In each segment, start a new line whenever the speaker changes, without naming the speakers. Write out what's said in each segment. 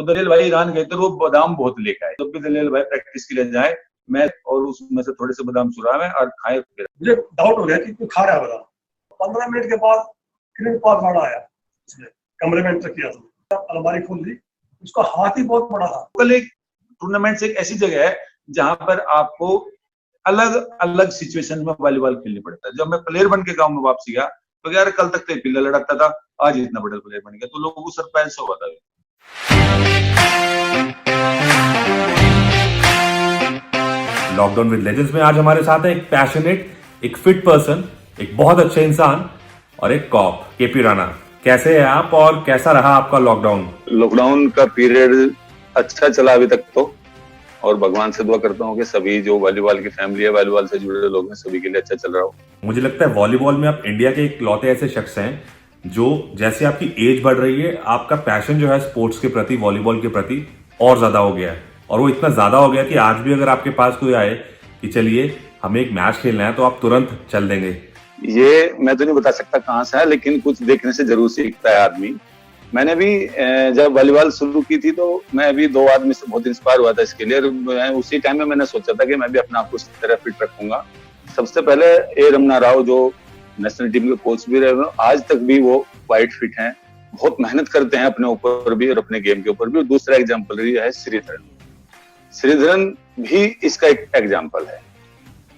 तो दलेल भाई ईरान गए थे, वो बादाम बहुत लेके आए। जब भी दलेल भाई प्रैक्टिस के लिए जाए, मैं और उसमें से थोड़े से बादाम चुरावे और खाए।
मुझे डाउट हो गया कि कोई खा रहा है बादाम। 15 मिनट के बाद क्रीम पास वाला आया, उसने कमरे में एंटर किया, तो अलमारी खोल दी, उसका हाथ ही बहुत बड़ा था।
कल एक टूर्नामेंट एक ऐसी जगह है जहां पर आपको अलग अलग सिचुएशन में वॉलीबॉल खेलनी पड़ता है। जब मैं प्लेयर बन के गांव में वापसी गया तो यार कल तक तो पिल्ला लड़ाता था, आज इतना बड़ा प्लेयर बन गया, तो लोगों को सरप्राइज हुआ था।
लॉकडाउन विद लेजेंड्स में आज हमारे साथ है एक पैशनेट, एक फिट पर्सन, एक बहुत अच्छे इंसान और एक कॉप, केपी राणा। कैसे हैं आप और कैसा रहा आपका लॉकडाउन?
लॉकडाउन का पीरियड अच्छा चला अभी तक तो, और भगवान से दुआ करता हूँ कि सभी जो वॉलीबॉल की फैमिली है, वॉलीबॉल से जुड़े लोग हैं, सभी के लिए अच्छा चल रहा हो।
मुझे लगता है वॉलीबॉल में आप इंडिया के इकलौते ऐसे शख्स हैं जो जैसे आपकी एज बढ़ रही है, आपका पैशन जो है स्पोर्ट्स के प्रति, वॉलीबॉल के प्रति और ज्यादा हो गया है। और वो इतना ज्यादा हो गया कि आज भी अगर आपके पास कोई आए कि चलिए हमें एक मैच खेलना है, तो आप तुरंत चल देंगे।
ये मैं तो नहीं बता सकता कहाँ से है, लेकिन कुछ देखने से जरूर सीखता है आदमी। मैंने भी जब वॉलीबॉल शुरू की थी तो मैं भी 2 आदमी से बहुत इंस्पायर हुआ था इसके लिए। उसी टाइम में मैंने सोचा था कि मैं भी अपने आप को इस तरह फिट रखूंगा। सबसे पहले ए रमना राव, जो नेशनल टीम के कोच भी रहे, आज तक भी वो वाइट फिट हैं, बहुत मेहनत करते हैं अपने ऊपर भी और अपने गेम के ऊपर भी। दूसरा एग्जाम्पल ये है श्रीधरन। श्रीधरन भी इसका एक एग्जाम्पल है।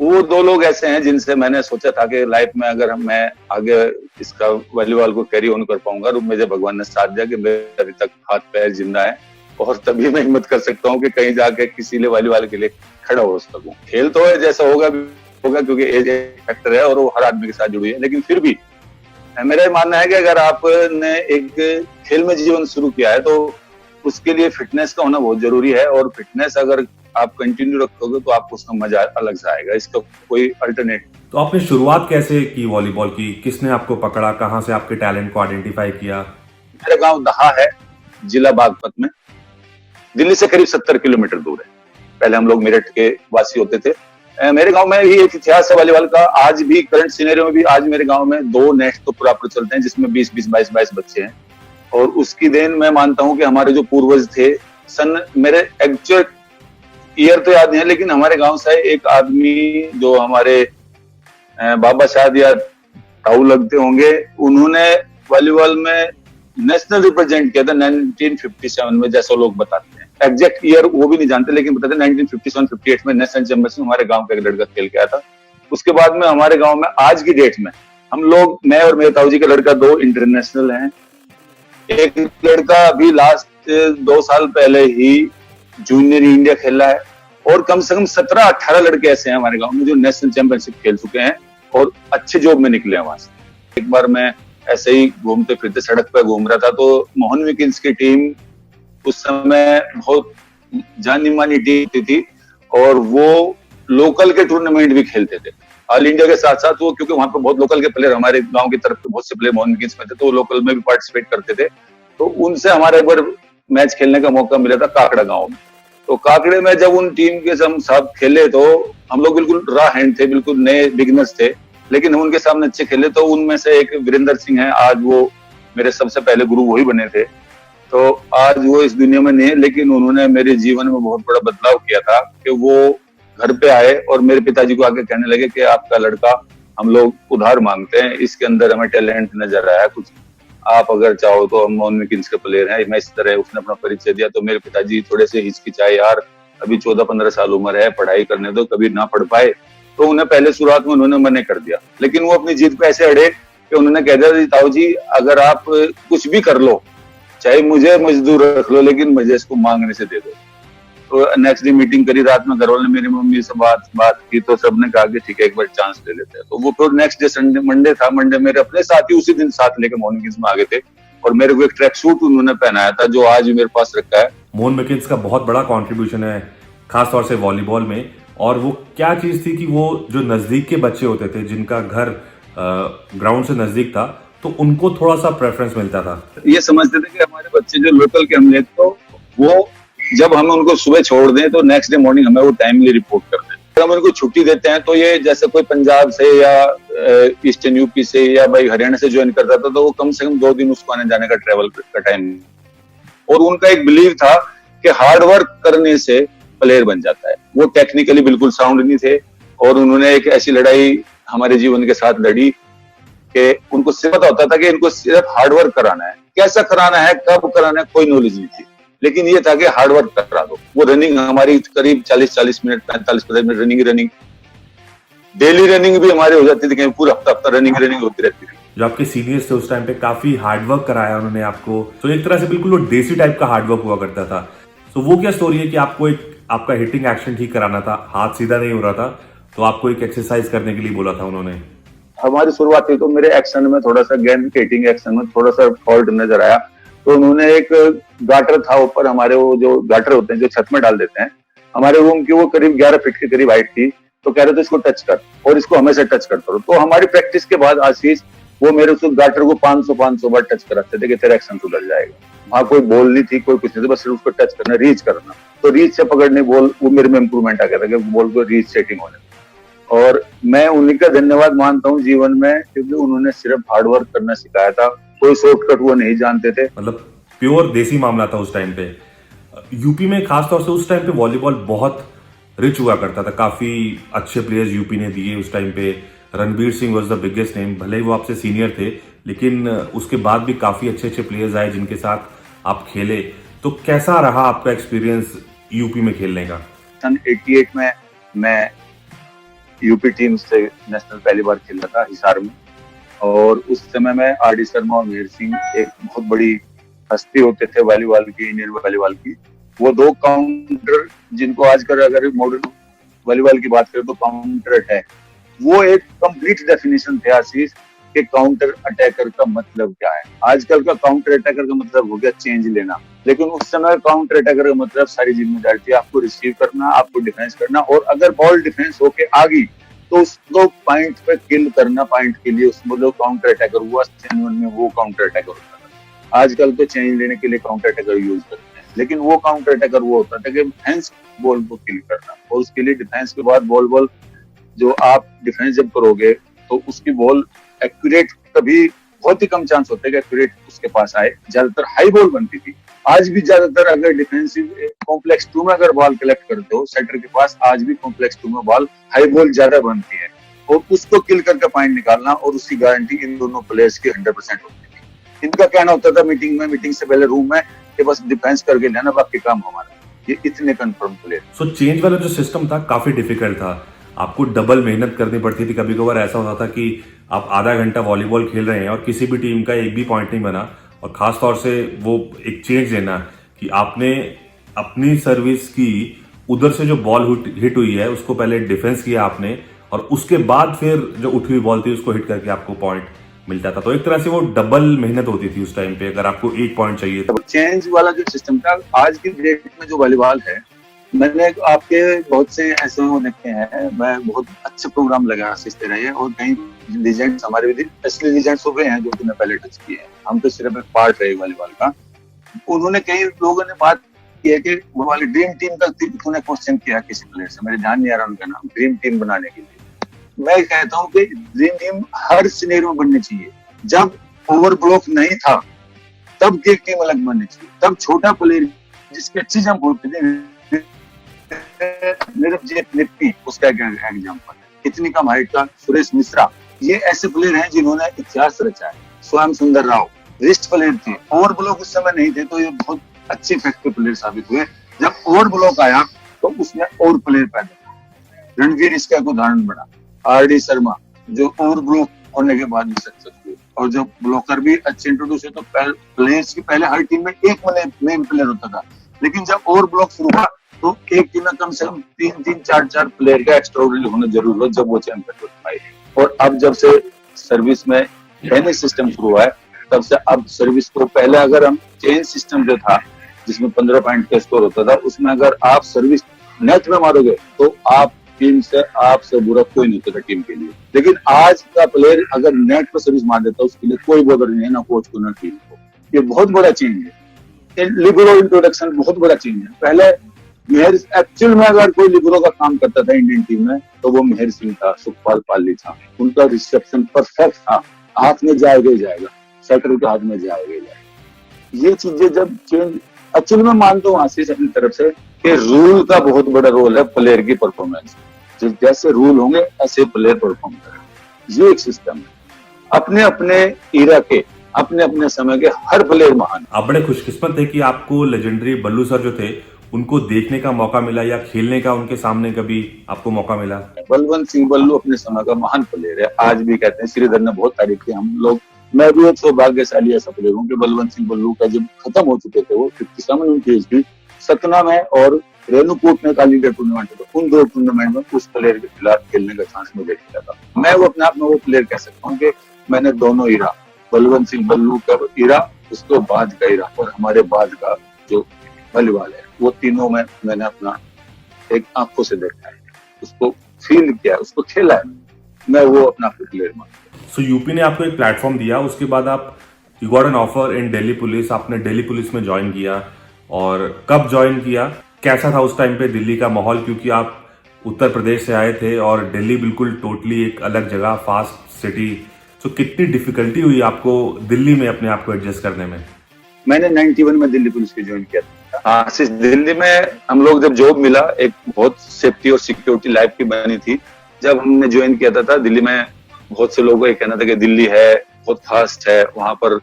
वो 2 लोग ऐसे हैं जिनसे मैंने सोचा था कि लाइफ में अगर मैं आगे इसका वॉलीबॉल को कैरी ऑन कर पाऊंगा, तो मुझे भगवान ने साथ दिया कि मेरे अभी तक हाथ पैर जिंदा है और तभी मैं हिम्मत कर सकता हूँ कि कहीं जाके किसी लिए वॉलीबॉल के लिए खड़ा हो सकूं। खेल तो है जैसा होगा क्योंकि एज फैक्टर है और वो हर आदमी के साथ जुड़ी है, लेकिन फिर भी मेरा मानना है कि अगर आपने एक खेल में जीवन शुरू किया है तो उसके लिए फिटनेस का होना बहुत जरूरी है। और फिटनेस अगर आप कंटिन्यू रखोगे तो आपको उसका मजा अलग से आएगा, इसका कोई अल्टरनेट।
तो आपने शुरुआत कैसे की वॉलीबॉल की? किसने आपको पकड़ा? कहाँ से आपके टैलेंट को आइडेंटिफाई किया?
मेरा गांव दहा है, जिला बागपत में, दिल्ली से करीब 70 किलोमीटर दूर है। पहले हम लोग मेरठ के वासी होते थे। मेरे गांव में ही एक इतिहास है वॉलीबॉल का। आज भी करंट सिनेरियो में भी आज मेरे गांव में 2 नेट तो प्रॉपर चलते हैं, जिसमें 20-20, 22-22 बच्चे हैं। और उसकी देन मैं मानता हूं कि हमारे जो पूर्वज थे, मेरे एक्चुअल ईयर तो याद नहीं है, लेकिन हमारे गांव से एक आदमी जो हमारे बाबा शायद या ताऊ लगते होंगे, उन्होंने वॉलीबॉल में नेशनल रिप्रेजेंट किया था 1957 में, जैसा लोग बताते हैं। एग्जैक्ट ईयर वो भी नहीं जानते, लेकिन बताते 1957-58 में नेशनल चैंपियनशिप हमारे गांव का एक लड़का खेल के आया था। उसके बाद में हमारे गांव में आज की डेट में हम लोग, मैं और मेरे ताऊ जी का लड़का, 2 इंटरनेशनल हैं। एक लड़का अभी लास्ट 2 साल पहले ही जूनियर इंडिया खेला है, और कम से कम 17-18 लड़के ऐसे हैं हमारे गांव में जो नेशनल चैंपियनशिप खेल चुके हैं और अच्छे जॉब में निकले हैं वहां से। एक बार मैं ऐसे ही घूमते फिरते सड़क पर घूम रहा था तो मोहन विकिंस की टीम उस समय बहुत जानी मानी टीम थी और वो लोकल के टूर्नामेंट भी खेलते थे ऑल इंडिया के साथ साथ। वो क्योंकि वहां पर बहुत लोकल के प्लेयर, हमारे गांव की तरफ बहुत से प्लेयर मोहन विकिंस में थे, तो वो लोकल में भी पार्टिसिपेट करते थे। तो उनसे हमारा एक बार मैच खेलने का मौका मिला था काकड़ा गांव में। तो काकड़े में जब उन टीम के हम साथ खेले तो हम लोग बिल्कुल रॉ हैंड थे, बिल्कुल नए बिगिनर्स थे, लेकिन हम उनके सामने अच्छे खेले। तो उनमें से एक वीरेंद्र सिंह है, आज वो मेरे सबसे पहले गुरु वही बने थे। तो आज वो इस दुनिया में नहीं है, लेकिन उन्होंने मेरे जीवन में बहुत बड़ा बदलाव किया था कि वो घर पे आए और मेरे पिताजी को आके कहने लगे कि आपका लड़का हम लोग उधार मांगते हैं, इसके अंदर हमें टैलेंट नजर आया कुछ, आप अगर चाहो तो हम मोहन विकिंस के प्लेयर हैं। मैं इस तरह उसने अपना परिचय दिया तो मेरे पिताजी थोड़े से हिचकिचाए, यार अभी 14-15 साल उम्र है, पढ़ाई करने दो, कभी ना पढ़ पाए। तो उन्हें पहले शुरुआत में उन्होंने मना कर दिया, लेकिन वो अपनी जीत पे ऐसे अड़े कि उन्होंने कह दिया, ताऊ जी अगर आप कुछ भी कर लो, चाहे मुझे मजदूर रख लो, लेकिन मुझे इसको मांगने से दे दो। तो नेक्स्ट डे मीटिंग करी रात में, घर वाले मेरी मम्मी से बात की तो सबने कहा कि ठीक है एक बार चांस ले लेते हैं। तो वो फिर नेक्स्ट डे संडे, मंडे था, मंडे मेरे अपने साथी उसी दिन साथ लेकर मोहन विकिंस में आ गए थे और मेरे को एक ट्रैक सूट उन्होंने पहनाया था जो आज भी मेरे पास रखा है।
मोहन विकिंस का बहुत बड़ा कंट्रीब्यूशन है खासतौर से वॉलीबॉल में। और वो क्या चीज थी कि वो जो नजदीक के बच्चे होते थे जिनका घर ग्राउंड से नजदीक था, तो उनको थोड़ा सा प्रेफरेंस मिलता था।
ये समझते थे कि हमारे बच्चे जो लोकल के हमले, तो वो जब हम उनको सुबह छोड़ दें तो नेक्स्ट डे मॉर्निंग हमें वो टाइमली रिपोर्ट करते हैं। हम उनको छुट्टी देते हैं तो ये जैसे कोई पंजाब से या ईस्टर्न यूपी से या भाई हरियाणा से ज्वाइन करता था तो वो कम से कम 2 दिन उसको आने जाने का ट्रेवल का टाइम, और उनका एक बिलीव था कि हार्ड वर्क करने से प्लेयर बन जाता है। वो टेक्निकली बिल्कुल साउंड नहीं थे और उन्होंने एक ऐसी लड़ाई हमारे जीवन के साथ लड़ी कि उनको सिर्फ पता होता था कि इनको सिर्फ हार्ड वर्क कराना है, कैसा कराना है, कब कराना है, कोई नॉलेज नहीं थी, लेकिन ये था कि हार्ड वर्क करा दो। वो रनिंग हमारी करीब 40-40 minute 45-50 minute running daily running भी हमारी हो जाती थी, कहीं पूरा हफ्ता रनिंग होती रहती थी।
जो आपके सीनियर्स थे उस टाइम पे काफी हार्डवर्क कराया उन्होंने आपको, तो एक तरह से बिल्कुल वो देसी टाइप का हार्डवर्क हुआ करता था। तो वो क्या स्टोरी है कि आपको एक आपका हिटिंग एक्शन ठीक कराना था, हाथ सीधा नहीं हो रहा था, तो आपको एक एक्सरसाइज करने के लिए बोला था उन्होंने।
हमारी शुरुआत थी तो मेरे एक्शन में थोड़ा सा गेंद के हिटिंग एक्शन में थोड़ा सा फॉल्ट नजर आया, तो उन्होंने एक गाटर था ऊपर, हमारे वो जो गाटर होते हैं जो छत में डाल देते हैं, हमारे रूम की वो करीब 11 फीट के करीब हाइट थी, तो कह रहे थे इसको टच कर और इसको हमेशा टच करता रहो। तो हमारी प्रैक्टिस के बाद आशीष वो मेरे उस गाटर को 500 बार टच कराते थे कि तेरा एक्शन सुधर जाएगा। वहां कोई बॉल नहीं थी, कोई कुछ नहीं था, बस सिर्फ उसको टच करना, रीच करना, तो रीच से पकड़ने बॉल, वो मेरे में इंप्रूवमेंट आ गया था कि बॉल को रीच सेटिंग होने। और मैं उन्हीं का धन्यवाद मानता हूँ जीवन में, क्योंकि उन्होंने सिर्फ हार्डवर्क करना सिखाया था, कोई शॉर्टकट वो नहीं जानते थे।
मतलब प्योर देसी मामला था उस टाइम पे। यूपी में खासतौर से उस टाइम पे वॉलीबॉल बहुत रिच हुआ करता था, काफी अच्छे प्लेयर्स यूपी ने दिए उस टाइम पे। Ranveer Singh was the biggest name, भले ही वो आपसे सीनियर थे, लेकिन उसके बाद भी काफी अच्छे अच्छे प्लेयर्स आए जिनके साथ आप खेले। तो कैसा रहा आपका एक्सपीरियंस यूपी में खेलने का?
सन 88 में मैं यूपी टीम से नेशनल पहली बार खेला था हिसार में, और उस समय में आर.डी. शर्मा और मेहर सिंह एक बहुत बड़ी हस्ती होते थे वॉलीबॉल की, इंडियन वॉलीबॉल की। वो दो काउंटर, जिनको आजकल अगर मॉडर्न वॉलीबॉल की बात करें तो काउंटर अटैक, वो एक कंप्लीट डेफिनेशन थे आशीष कि काउंटर अटैकर का मतलब क्या है। आजकल का काउंटर अटैकर का मतलब हो गया चेंज लेना, लेकिन उस समय काउंटर अटैकर का मतलब सारी जिम्मेदारी थी आपको रिसीव करना, आपको डिफेंस करना, और अगर बॉल डिफेंस होके आ गई तो उसको पॉइंट पे किल करना, पॉइंट के लिए उसमें जो काउंटर अटैकर हुआ जेन्युइन में वो काउंटर अटैकर होता था। आजकल तो चेंज लेने के लिए काउंटर अटैकर यूज करते हैं, लेकिन वो काउंटर अटैकर वो होता था कि डिफेंस बॉल को किल करना, और उसके लिए डिफेंस के बाद बॉल जो आप डिफेंस जब करोगे तो उसकी बॉल एक्यूरेट, कभी बहुत ही कम चांस होते हैं कि एक्यूरेट उसके पास आए, ज्यादातर हाई बॉल बनती थी। आज भी ज्यादातर अगर डिफेंसिव कॉम्प्लेक्स 2 में अगर बॉल कलेक्ट करते हो सेटर के पास, आज भी कॉम्प्लेक्स 2 में बॉल हाई बॉल ज्यादा बनती है, और उसको किल करके पॉइंट निकालना और उसकी गारंटी इन दोनों प्लेयर्स की 100% होती थी। इनका कहना होता था मीटिंग से पहले रूम में कि बस डिफेंस करके लेना, बाकी काम हमारा, ये इतने कंफर्म प्लेयर।
सो चेंज वाला जो सिस्टम था काफी डिफिकल्ट था, आपको डबल मेहनत करनी पड़ती थी। कभी कभार ऐसा होता था कि आप आधा घंटा वॉलीबॉल खेल रहे हैं और किसी भी टीम का एक भी पॉइंट नहीं बना, और खास तौर से वो एक चेंज लेना कि आपने अपनी सर्विस की, उधर से जो बॉल हिट हुई है उसको पहले डिफेंस किया आपने, और उसके बाद फिर जो उठी हुई बॉल थी उसको हिट करके आपको पॉइंट मिलता था। तो एक तरह से वो डबल मेहनत होती थी उस टाइम पे, अगर आपको एक पॉइंट चाहिए तो।
चेंज वाला जो सिस्टम था, आज की डेट में जो वॉलीबॉल है, मैंने आपके बहुत से ऐसे वो देखे हैं, मैं बहुत अच्छे प्रोग्राम लगा assist रहे हैं, और कई लीजेंड्स हमारे भी असली लीजेंड्स हो गए हैं जो तुमने पहले टच किए हैं, हम तो सिर्फ एक पार्ट रहे वॉलीबॉल का। उन्होंने, कई लोगों ने बात की है कि वो वाली ड्रीम टीम का तूने क्वेश्चन किया किसी प्लेयर से, मेरे ध्यान नहीं आ रहा उनका नाम, ड्रीम टीम बनाने के लिए। मैं कहता हूँ कि ड्रीम टीम हर सिनेरियो में बननी चाहिए। जब ओवर ब्लॉक नहीं था तब की टीम अलग बननी चाहिए, तब छोटा प्लेयर जिसके अच्छी जंप होती थी, उसका एग्जाम्पल इतनी कम हाइट का सुरेश मिश्रा, ये ऐसे प्लेयर हैं जिन्होंने इतिहास रचा है। स्वयं सुंदर राव रिस्ट प्लेयर थे, ओवर ब्लॉक उस समय नहीं थे, तो ये बहुत अच्छे इफेक्टिव प्लेयर साबित हुए। जब ओवर ब्लॉक आया तो उसने और प्लेयर पैदा, रणवीर इसका एक उदाहरण बना, आर.डी. शर्मा जो ओवर ब्लॉक होने के बाद भी सक्सेस हुए, और जब ब्लॉकर भी अच्छे इंट्रोड्यूस हुए तो प्लेयर्स की पहले हर टीम में एक मेन प्लेयर होता था, लेकिन जब ओवर ब्लॉक शुरू हुआ तो एक टीम में कम से कम 3-4 प्लेयर का एक्स्ट्राऑर्डिनरी होना जरूरी हो, जब वो चैंपियन हो पाए। और अब जब से सर्विस में टेनिस सिस्टम शुरू हुआ है, तब से अब सर्विस को, पहले अगर हम चेन सिस्टम जो था जिसमें 15 पॉइंट का स्कोर होता था, उसमें अगर आप सर्विस नेट में मारोगे तो आप टीम से, आपसे बुरा कोई नहीं होता टीम के लिए। लेकिन आज का प्लेयर अगर नेट पर सर्विस मार देता है, उसके लिए कोई बॉदर नहीं है, ना कोच को ना टीम को। ये बहुत बड़ा चेंज है, लिबरो इंट्रोडक्शन बहुत बड़ा चेंज है। पहले मेहर, एक्चुअल में अगर कोई लिबरो का काम करता था इंडियन टीम में तो वो मेहर सिंह था, सुखपाल पाली था, उनका रिसेप्शन परफेक्ट था, हाथ में जाएगा, सेटर के हाथ में जाएगा। ये चीजें जब चेंज एक्चुअली मैं मानता हूँ आशीष अपनी तरफ से कि रूल का बहुत बड़ा रोल है प्लेयर की परफॉर्मेंस। जैसे रूल होंगे ऐसे प्लेयर परफॉर्म करेंगे, ये एक सिस्टम है। अपने अपने इरा के, अपने अपने समय के हर प्लेयर महान।
आप बड़े खुशकिस्मत थे कि आपको लेजेंडरी बल्लू सर जो थे उनको देखने का मौका मिला या खेलने का उनके सामने कभी आपको मौका मिला।
बलवंत सिंह बल्लू अपने समय का महान प्लेयर है, आज भी कहते हैं, श्रीधर ने बहुत तारीफ की, हम लोग, मैं भी एक सौभाग्यशाली ऐसा प्लेयर हूँ कि बलवंत सिंह बल्लू का जब खत्म हो चुके थे वो 57 एज की, सतना में और रेणुकूट में काली टूर्नामेंट था, उन दो टूर्नामेंट में उस प्लेयर के खिलाफ खेलने का चांस मुझे मिला था। मैं वो अपने आप में वो प्लेयर कह सकता हूँ कि मैंने दोनों इरा, बलवंत सिंह बल्लू का इरा, उसके बाद का इरा और हमारे बाद का जो वॉलीबॉल है, वो तीनों में मैंने अपना एक आंखों से देखा है, उसको फील किया, उसको खेला है, मैं वो अपना प्लेयर मानता हूँ।
सो यूपी ने आपको एक प्लेटफॉर्म दिया, उसके बाद आप you got an offer in Delhi police, आपने दिल्ली पुलिस में ज्वाइन किया। और कब ज्वाइन किया, कैसा था उस टाइम पे दिल्ली का माहौल, क्योंकि आप उत्तर प्रदेश से आए थे और दिल्ली बिल्कुल टोटली एक अलग जगह, फास्ट सिटी। तो कितनी डिफिकल्टी हुई आपको दिल्ली में अपने आप को एडजस्ट करने में?
मैंने 91 में दिल्ली पुलिस को ज्वाइन किया था। हाँ, सिर्फ दिल्ली में हम लोग जब जॉब मिला, एक बहुत सेफ्टी और सिक्योरिटी लाइफ की बनी थी। जब हमने ज्वाइन किया था दिल्ली में बहुत से लोगों का कहना था कि दिल्ली है बहुत फास्ट है, वहां पर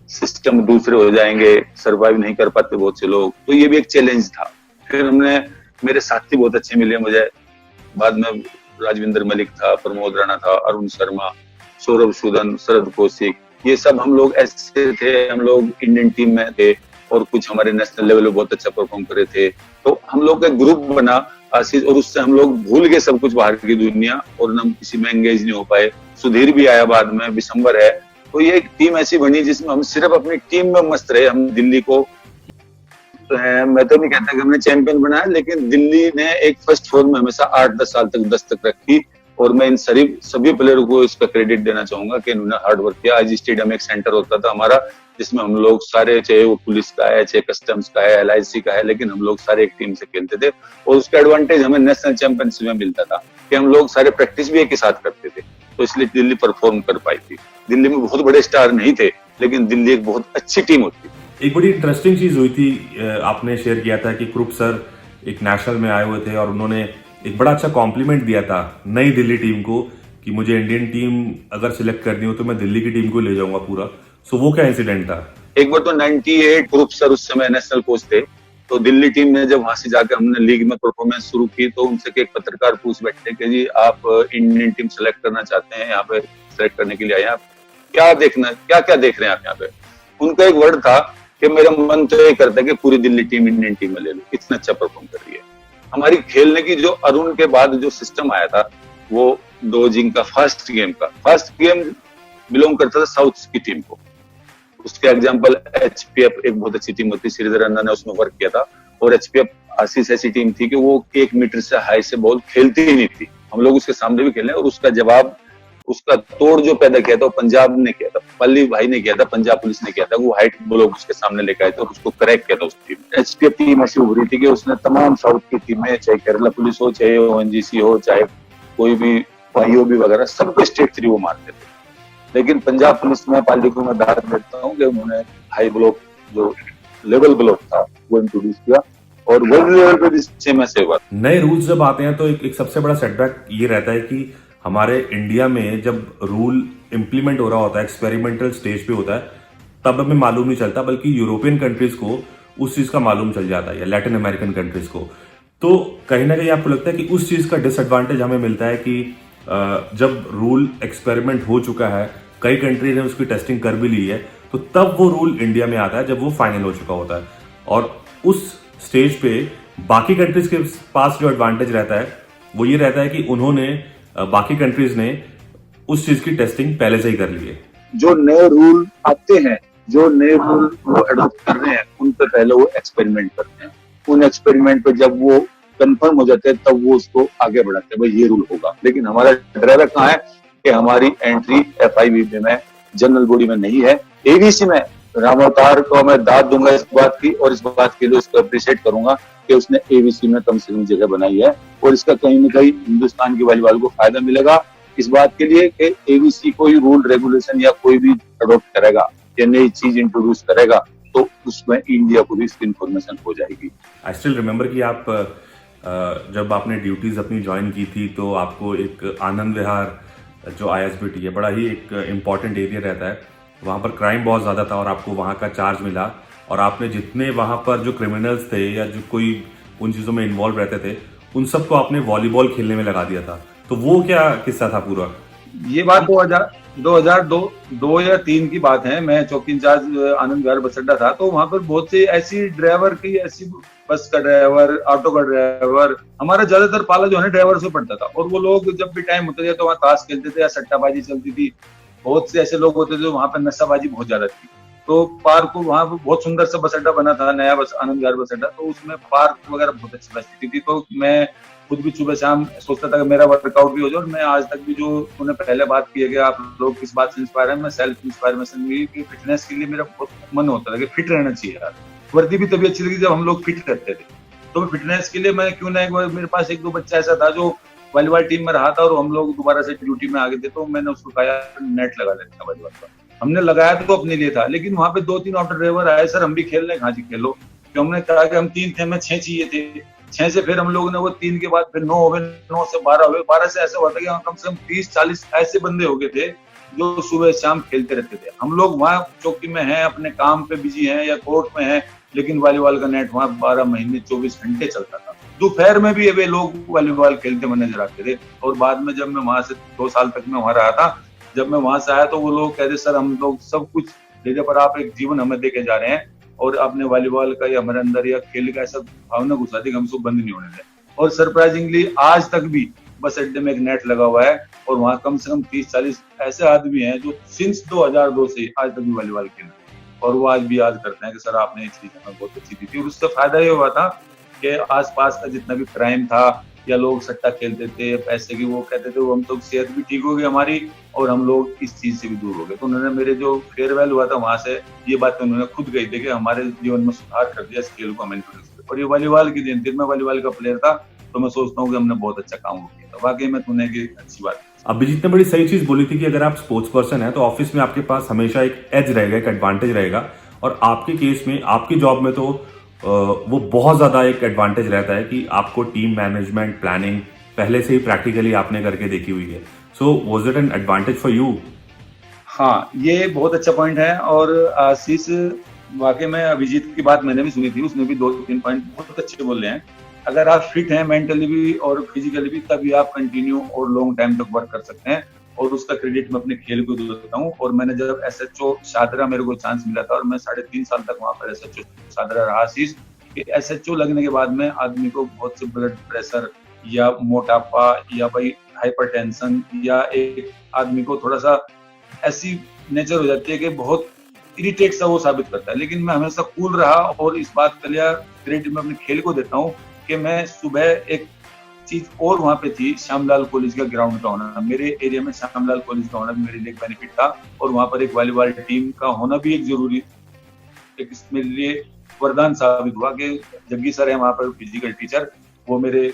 सिस्टम दूसरे हो जाएंगे, सरवाइव नहीं कर पाते बहुत से लोग, तो ये भी एक चैलेंज था। फिर हमने, मेरे साथी बहुत अच्छे मिले मुझे, बाद में राजविंदर मलिक था, प्रमोद राणा था, अरुण शर्मा, सौरभ सूदन, शरद कौशिक, ये सब हम लोग ऐसे थे, हम लोग इंडियन टीम में थे और कुछ हमारे नेशनल लेवल पे बहुत अच्छा परफॉर्म करे थे। तो हम लोग का ग्रुप बना आशीष, और उससे हम लोग भूल गए सब कुछ बाहर की दुनिया और हम किसी में एंगेज नहीं हो पाए। सुधीर भी आया बाद में, विशंबर है, तो ये एक टीम ऐसी बनी जिसमें हम सिर्फ अपनी टीम में मस्त रहे। हम दिल्ली को, मैं तो नहीं कहता कि हमने चैंपियन बनाया, लेकिन दिल्ली ने एक फर्स्ट फोर में हमेशा 8-10 साल तक दस्तक रखी और मैं इन सभी प्लेयरों को इसका क्रेडिट देना चाहूंगा कि इन्होंने हार्ड वर्क किया। आज स्टेडियम एक सेंटर होता था हमारा, जिसमें हम लोग सारे, चाहे वो पुलिस का है, चाहे कस्टम्स का है, LIC का है, लेकिन हम लोग सारे एक टीम से खेलते थे और उसका एडवांटेज हमें नेशनल चैंपियनशिप में मिलता था कि हम लोग सारे प्रैक्टिस भी एक ही साथ करते थे, तो इसलिए दिल्ली परफॉर्म कर पाई थी। दिल्ली में बहुत बड़े स्टार नहीं थे, लेकिन दिल्ली एक बहुत अच्छी टीम होती थी।
एक बड़ी इंटरेस्टिंग चीज हुई थी, आपने शेयर किया था कि क्रुप सर एक नेशनल में आए हुए थे और उन्होंने एक बड़ा अच्छा कॉम्प्लीमेंट दिया था नई दिल्ली टीम को कि मुझे इंडियन टीम अगर सिलेक्ट करनी हो तो मैं दिल्ली की टीम को ले जाऊंगा पूरा। सो वो क्या इंसिडेंट था?
एक बार तो 98 ग्रुप सर उस समय नेशनल कोच थे, तो दिल्ली टीम ने जब वहां से जाकर हमने लीग में परफॉर्मेंस शुरू की, तो उनसे एक पत्रकार पूछ बैठे कि जी आप इंडियन टीम सेलेक्ट करना चाहते हैं, यहाँ पे सेलेक्ट करने के लिए आए, आप क्या देख रहे हैं आप यहाँ पे? उनका एक वर्ड था कि मेरा मन तो ये करता है कि पूरी दिल्ली टीम इंडियन टीम में ले लो, इतना अच्छा परफॉर्म कर रही है। हमारी खेलने की जो अरुण के बाद जो सिस्टम आया था, वो डोजिंग का फर्स्ट गेम बिलोंग करता था साउथ की टीम को। उसके एग्जांपल HPF एक बहुत अच्छी टीम होती, श्रीधर अन्ना ने उसमें वर्क किया था, और HPF आशीष ऐसी टीम थी कि वो 1 मीटर से हाई से बॉल खेलती ही नहीं थी। हम लोग उसके सामने भी खेले और उसका जवाब, उसका तोड़ जो पैदा किया था वो पंजाब ने किया था, पल्ली भाई ने किया था, पंजाब पुलिस ने किया था। वो हाइट ब्लॉक उसके सामने लेकर आए थे और उसको क्रैक किया था उस टीम। HPF टीम ऐसी उभरी थी कि उसने तमाम साउथ की टीमें, चाहे केरला पुलिस हो, चाहे ONGC हो, चाहे कोई भी IOB वगैरह, सबको स्टेट 3 वो मारते थे। लेकिन पंजाब पुलिस में पाली को मैं दाद देता हूँ कि उन्होंने हाई ब्लॉक, जो लेवल ब्लॉक था, वो इंट्रोड्यूस किया और वर्ल्ड लेवल पे भी सेम ऐसे हुआ।
नए रूल्स जब आते हैं तो एक सबसे बड़ा सेटबैक ये रहता है कि हमारे इंडिया में जब रूल इम्प्लीमेंट हो रहा होता है, एक्सपेरिमेंटल स्टेज पे होता है, तब हमें मालूम नहीं चलता, बल्कि यूरोपियन कंट्रीज को उस चीज का मालूम चल जाता है, या लैटिन अमेरिकन कंट्रीज को। तो कहीं ना कहीं आपको लगता है कि उस चीज का डिसएडवांटेज हमें मिलता है कि जब रूल एक्सपेरिमेंट हो चुका है, कई कंट्रीज ने उसकी टेस्टिंग कर भी ली है, तो तब वो रूल इंडिया में आता है जब वो फाइनल हो चुका होता है। और उस स्टेज पे बाकी कंट्रीज के पास जो एडवांटेज रहता है वो ये रहता है कि उन्होंने, बाकी कंट्रीज ने उस चीज की टेस्टिंग पहले से ही कर ली है।
जो नए रूल आते हैं, जो नए रूल वो अडॉप्ट कर रहे हैं, उन पर पहले वो एक्सपेरिमेंट करते हैं। उन एक्सपेरिमेंट पे जब वो कंफर्म हो जाते हैं, तब वो उसको आगे बढ़ाते हैं, भाई ये रूल होगा। लेकिन हमारा ड्राइवर कहाँ है कि हमारी एंट्री FIVB में, जनरल बॉडी में नहीं है, ABC में। राम अवतार को मैं दाद दूंगा इस बात की, और इस बात के लिए उसको अप्रिशिएट करूंगा कि उसने ABC में कम से कम जगह बनाई है, और इसका कहीं ना कहीं हिंदुस्तान की वॉलीबॉल को फायदा मिलेगा इस बात के लिए कि ABC कोई रूल रेगुलेशन या कोई भी अडॉप्ट करेगा या नई चीज इंट्रोड्यूस करेगा, तो उसमें इंडिया को भी इसकी इन्फॉर्मेशन हो जाएगी।
आई स्टिल रिमेम्बर कि आप जब आपने ड्यूटीज अपनी ज्वाइन की थी तो आपको एक आनंद विहार जो ISBT है, बड़ा ही एक इम्पॉर्टेंट एरिया रहता है, वहाँ पर क्राइम बहुत ज़्यादा था और आपको वहाँ का चार्ज मिला और आपने जितने वहाँ पर जो क्रिमिनल्स थे या जो कोई उन चीज़ों में इन्वॉल्व रहते थे उन सबको आपने वॉलीबॉल खेलने में लगा दिया था। तो वो क्या किस्सा था पूरा?
ये बात 2002 या 3 की बात है। मैं चौकी इंचार्ज आनंद विहार बस अड्डा था, तो वहां पर बहुत से ऐसी ड्राइवर की, ऐसी बस का ड्राइवर, ऑटो का ड्राइवर, हमारा ज्यादातर पाला जो है ड्राइवर से पड़ता था। और वो लोग जब भी टाइम होता था तो वहाँ ताश खेलते थे या सट्टाबाजी चलती थी। बहुत से ऐसे लोग होते थे वहां पर नशाबाजी बहुत ज्यादा थी। तो पार्क को वहाँ पर बहुत सुंदर सा बस अड्डा बना था, नया बस आनंद विहार बस अड्डा, तो उसमें पार्क वगैरह बहुत अच्छी फैसिलिटी थी। तो मैं खुद भी सुबह शाम सोचता था कि मेरा वर्कआउट भी हो जाए। और मैं आज तक भी, जो उन्होंने पहले बात की है कि आप लोग किस बात से इंस्पायर है, मैं सेल्फ इंस्पायरेशन भी कि फिटनेस के लिए मेरा बहुत मन होता था कि फिट रहना चाहिए यार। वर्दी भी तभी अच्छी लगी जब हम लोग फिट रहते थे। तो फिटनेस के लिए मैं क्यों ना, एक बार मेरे पास 1-2 बच्चा ऐसा था जो वॉलीबॉल टीम में रहा था और हम लोग दोबारा से ड्यूटी में आ गए थे, तो मैंने उसको कहा नेट लगा लेते हैं वॉलीबॉल का। हमने लगाया तो अपने लिए था, लेकिन वहां पे 2-3 ऑटो ड्राइवर आए, सर हम भी खेल रहे हैं, जी खेलो। तो हमने कहा कि हम 3 थे, हमें 6 चाहिए थे। 6 से फिर हम लोगों ने वो 3 के बाद फिर 9 हो गए, 9 से 12 हुए, 12 से ऐसा हुआ था कि कम से कम 30-40 ऐसे बंदे हो गए थे जो सुबह शाम खेलते रहते थे। हम लोग वहाँ चौकी में हैं, अपने काम पे बिजी हैं या कोर्ट में हैं, लेकिन वॉलीबॉल का नेट वहाँ 12 महीने 24 घंटे चलता था। दोपहर में भी वे लोग वॉलीबॉल खेलते हुए नजर आते थे। और बाद में जब मैं वहां से 2 साल तक मैं वहां रहा था, जब मैं वहां से आया तो वो लोग कहते, सर हम लोग सब कुछ दे दे पर आप एक जीवन हमें देके जा रहे हैं और आपने वॉलीबॉल का या हमारे अंदर या खेल का ऐसा भावना घुसा दी कि हम सब बंद नहीं होने दें। और सरप्राइजिंगली आज तक भी बस अड्डे में एक नेट लगा हुआ है और वहाँ कम से कम 30-40 ऐसे आदमी हैं जो सिंस 2002 से आज तक भी वॉलीबॉल खेल रहे हैं। और वो आज भी याद करते हैं कि सर आपने ये चीज हमें बहुत अच्छी दी थी। और उससे फायदा ये हुआ था कि आसपास का जितना भी क्राइम था या लोग सट्टा खेलते थे पैसे की, वो कहते थे वो हम तो सेहत भी ठीक हो गई हमारी और हम लोग इस चीज से भी दूर हो गए। तो उन्होंने मेरे जो फेयरवेल हुआ था वहां से ये बात उन्होंने खुद कही थी कि हमारे जीवन में सुधार कर दिया इस खेल को हमें। और ये वॉलीबॉल की दिन थी, मैं वॉलीबॉल का प्लेयर था, तो मैं सोचता हूँ कि हमने बहुत अच्छा काम किया था। वाकई में तूने की अच्छी बात।
अभिजीत ने बड़ी सही चीज बोली थी कि अगर आप स्पोर्ट्स पर्सन है तो ऑफिस में आपके पास हमेशा एक एज रहेगा, एक एडवांटेज रहेगा। और आपके केस में, आपकी जॉब में तो वो बहुत ज्यादा एक एडवांटेज रहता है कि आपको टीम मैनेजमेंट, प्लानिंग पहले से ही प्रैक्टिकली आपने करके देखी हुई है। So was it an advantage for you?
हाँ, ये बहुत अच्छा पॉइंट है। और आशीष, वाकई में अभिजीत की बात मैंने भी सुनी थी, उसने भी 2-3 पॉइंट बहुत अच्छे बोले हैं। अगर आप फिट हैं मेंटली भी और फिजिकली भी, तभी आप कंटिन्यू और लॉन्ग टाइम तक वर्क कर सकते हैं। और उसका क्रेडिट मैं अपने खेल को देता हूँ। और मैंने जब SHO शादरा मेरे को चांस मिला था और मैं 3.5 साल तक वहाँ पर SHO शादरा रहा। आशीष, SHO लगने के बाद में आदमी को बहुत से ब्लड प्रेशर या मोटापा या भाई हाइपरटेंशन या एक आदमी को थोड़ा सा ऐसी नेचर हो जाती है कि बहुत इरिटेट सा वो साबित करता है। लेकिन मैं हमेशा कूल रहा और इस बात के लिए क्रेडिट मैं अपने खेल को देता हूँ कि मैं सुबह एक चीज और वहाँ पे थी, श्यामलाल कॉलेज का ग्राउंड का होना, मेरे एरिया में श्यामलाल कॉलेज का होना भी मेरे लिए एक बेनिफिट था। और वहाँ पर एक वॉलीबॉल टीम का होना भी एक जरूरी, एक मेरे लिए वरदान साबित हुआ कि जग्गी सर है वहाँ पर फिजिकल टीचर, वो मेरे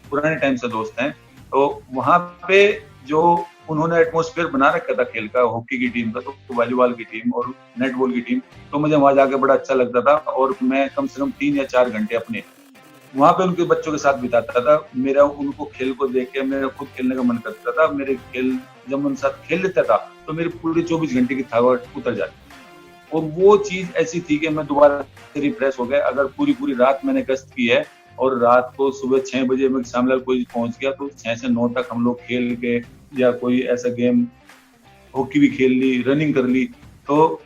पुराने टाइम से दोस्त हैं। तो वहाँ पे जो उन्होंने एटमॉस्फेयर बना रखा था खेल का, हॉकी की टीम का, तो वॉलीबॉल की टीम और नेटबॉल की टीम, तो मुझे वहां जाके बड़ा अच्छा लगता था। और मैं कम से कम 3 या 4 घंटे अपने वहां पे उनके बच्चों के साथ बिताता था। मेरा उनको खेल को देख के मेरा खुद खेलने का मन करता था। मेरे खेल जब मैं उनके साथ खेल लेता था तो मेरी पूरी 24 घंटे की थकावट उतर जाती। और वो चीज ऐसी थी कि मैं दोबारा से रिफ्रेश हो गया। अगर पूरी रात मैंने गश्त की है और रात को सुबह 6 बजे मैं श्यामलाल कॉलेज पहुंच गया, तो 6 से 9 तक हम लोग खेल के या कोई ऐसा गेम, हॉकी भी खेल ली, रनिंग कर ली, तो